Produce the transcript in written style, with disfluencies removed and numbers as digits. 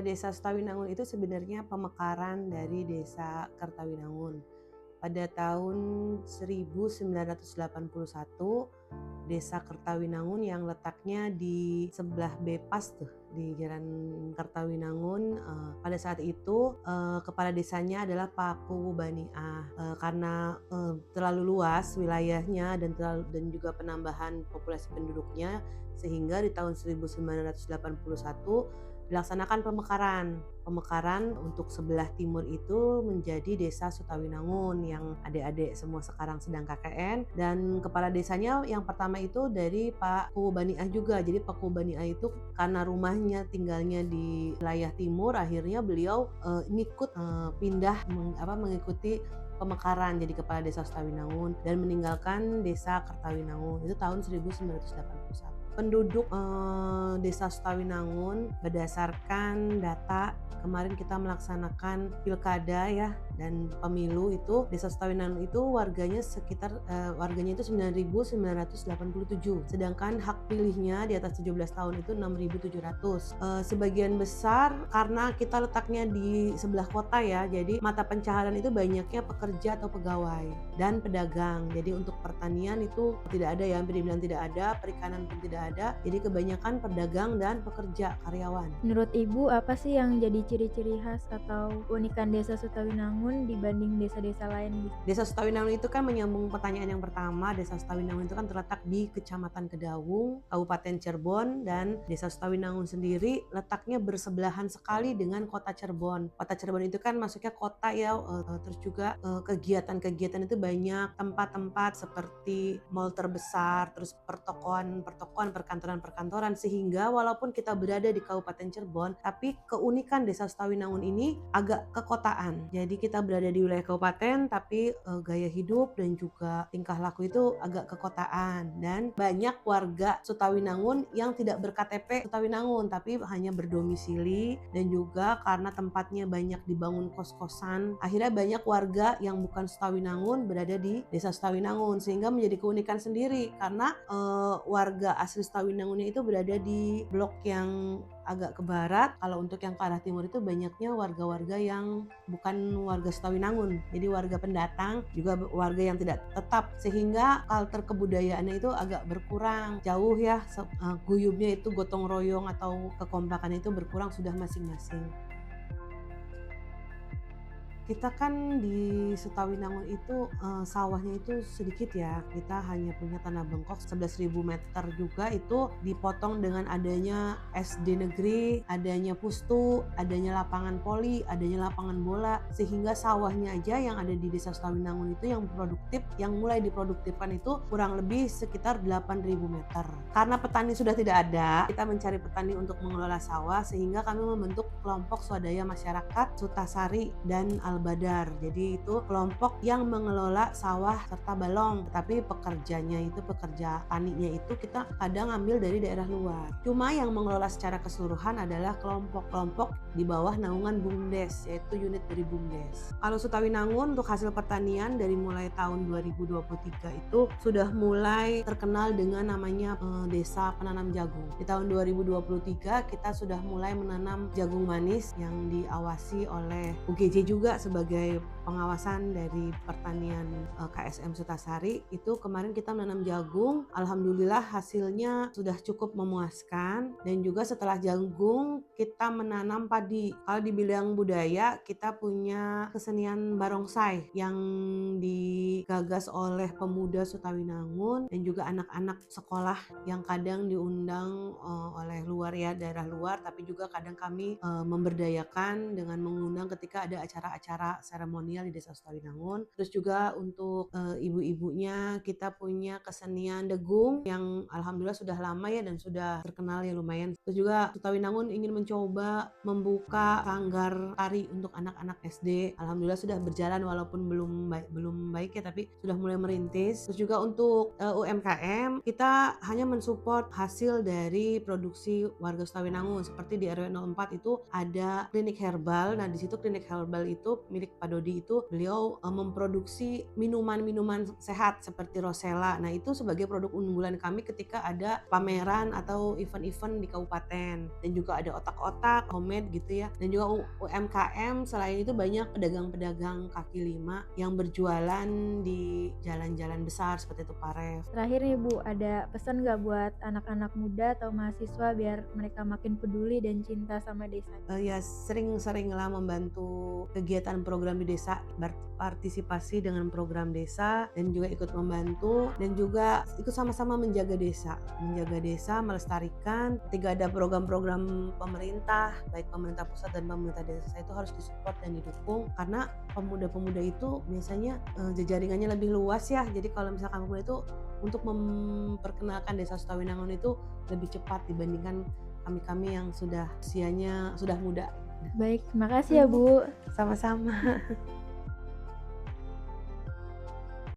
Desa Sutawinangun itu sebenarnya pemekaran dari Desa Kertawinangun. Pada tahun 1981, Desa Kertawinangun yang letaknya di sebelah Bepas tuh, di Jalan Kertawinangun, pada saat itu, kepala desanya adalah Pak Kuwu Baniah. Karena, terlalu luas wilayahnya dan juga penambahan populasi penduduknya, sehingga di tahun 1981 dilaksanakan pemekaran untuk sebelah timur itu menjadi Desa Sutawinangun yang adik-adik semua sekarang sedang KKN, dan kepala desanya yang pertama itu dari Pak Kuwu Baniah juga. Jadi Pak Kuwu Baniah itu karena rumahnya tinggalnya di wilayah timur, akhirnya beliau ngikut pindah mengikuti pemekaran jadi kepala Desa Sutawinangun dan meninggalkan Desa Kertawinangun itu tahun 1981. Penduduk Desa Sutawinangun berdasarkan data kemarin kita melaksanakan pilkada ya dan pemilu, itu Desa Sutawinangun itu warganya itu 9.987, sedangkan hak pilihnya di atas 17 tahun itu 6.700. Sebagian besar karena kita letaknya di sebelah kota ya, jadi mata pencaharian itu banyaknya pekerja atau pegawai dan pedagang. Jadi untuk pertanian itu tidak ada ya, hampir dibilang tidak ada, perikanan pun tidak ada. Jadi kebanyakan pedagang dan pekerja karyawan. Menurut Ibu, apa sih yang jadi ciri-ciri khas atau keunikan Desa Sutawinangun dibanding desa-desa lain? Desa Sutawinangun itu kan menyambung pertanyaan yang pertama. Desa Sutawinangun itu kan terletak di Kecamatan Kedawung, Kabupaten Cirebon, dan Desa Sutawinangun sendiri letaknya bersebelahan sekali dengan Kota Cirebon. Kota Cirebon itu kan masuknya kota ya, terus juga kegiatan-kegiatan itu banyak, tempat-tempat seperti mal terbesar, terus pertokoan, perkantoran, sehingga walaupun kita berada di Kabupaten Cirebon, tapi keunikan Desa Sutawinangun ini agak kekotaan. Jadi kita berada di wilayah kabupaten, tapi gaya hidup dan juga tingkah laku itu agak kekotaan, dan banyak warga Sutawinangun yang tidak ber-KTP Sutawinangun, tapi hanya berdomisili, dan juga karena tempatnya banyak dibangun kos-kosan, akhirnya banyak warga yang bukan Sutawinangun berada di Desa Sutawinangun, sehingga menjadi keunikan sendiri karena warga asli Sutawinangunnya itu berada di blok yang agak ke barat. Kalau untuk yang ke arah timur itu banyaknya warga-warga yang bukan warga Sutawinangun, jadi warga pendatang, juga warga yang tidak tetap, sehingga kultur kebudayaannya itu agak berkurang jauh ya. Guyubnya itu gotong royong atau kekompakan itu berkurang sudah masing-masing. Kita kan di Sutawinangun itu sawahnya itu sedikit ya, kita hanya punya tanah bengkok 11.000 meter juga, itu dipotong dengan adanya SD negeri, adanya pustu, adanya lapangan voli, adanya lapangan bola, sehingga sawahnya aja yang ada di Desa Sutawinangun itu yang produktif, yang mulai diproduktifkan itu kurang lebih sekitar 8.000 meter. Karena petani sudah tidak ada, kita mencari petani untuk mengelola sawah, sehingga kami membentuk kelompok swadaya masyarakat Sutasari dan Al-Badar. Jadi itu kelompok yang mengelola sawah serta balong, tetapi pekerja taninya itu kita kadang ambil dari daerah luar. Cuma yang mengelola secara keseluruhan adalah kelompok-kelompok di bawah naungan BUMDes, yaitu unit dari BUMDes. Kalau Sutawinangun untuk hasil pertanian dari mulai tahun 2023 itu sudah mulai terkenal dengan namanya Desa Penanam Jagung. Di tahun 2023 kita sudah mulai menanam jagung manis yang diawasi oleh UGJ juga sebagai pengawasan dari pertanian KSM Sutasari. Itu kemarin kita menanam jagung, alhamdulillah hasilnya sudah cukup memuaskan, dan juga setelah jagung kita menanam padi. Kalau di bidang budaya kita punya kesenian barongsai yang digagas oleh pemuda Sutawinangun dan juga anak-anak sekolah yang kadang diundang oleh luar ya, daerah luar, tapi juga kadang kami memberdayakan dengan mengundang ketika ada acara-acara seremonial di Desa Sutawinangun. Terus juga untuk ibu-ibunya kita punya kesenian degung yang alhamdulillah sudah lama ya dan sudah terkenal ya lumayan. Terus juga Sutawinangun ingin mencoba membuka sanggar tari untuk anak-anak SD. Alhamdulillah sudah berjalan walaupun belum baik ya, tapi sudah mulai merintis. Terus juga untuk UMKM kita hanya mensupport hasil dari produksi warga Sutawinangun, seperti di RW 04 itu ada klinik herbal. Nah di situ klinik herbal itu milik Pak Dodi itu beliau memproduksi minuman-minuman sehat seperti Rosella. Nah, itu sebagai produk unggulan kami ketika ada pameran atau event-event di kabupaten. Dan juga ada otak-otak homemade gitu ya. Dan juga UMKM. Selain itu banyak pedagang-pedagang kaki lima yang berjualan di jalan-jalan besar seperti itu, Pak Ref. Terakhir nih Bu, ada pesan nggak buat anak-anak muda atau mahasiswa biar mereka makin peduli dan cinta sama desa? Ya sering-seringlah membantu kegiatan program di desa, berpartisipasi dengan program desa dan juga ikut membantu dan juga ikut sama-sama menjaga desa, melestarikan. Ketika ada program-program pemerintah, baik pemerintah pusat dan pemerintah desa itu harus disupport dan didukung karena pemuda-pemuda itu biasanya jejaringannya lebih luas ya. Jadi kalau misalkan pemuda itu untuk memperkenalkan desa Sutawinangun itu lebih cepat dibandingkan kami-kami yang sudah usianya sudah muda. Baik, terima kasih ya Bu. Sama-sama.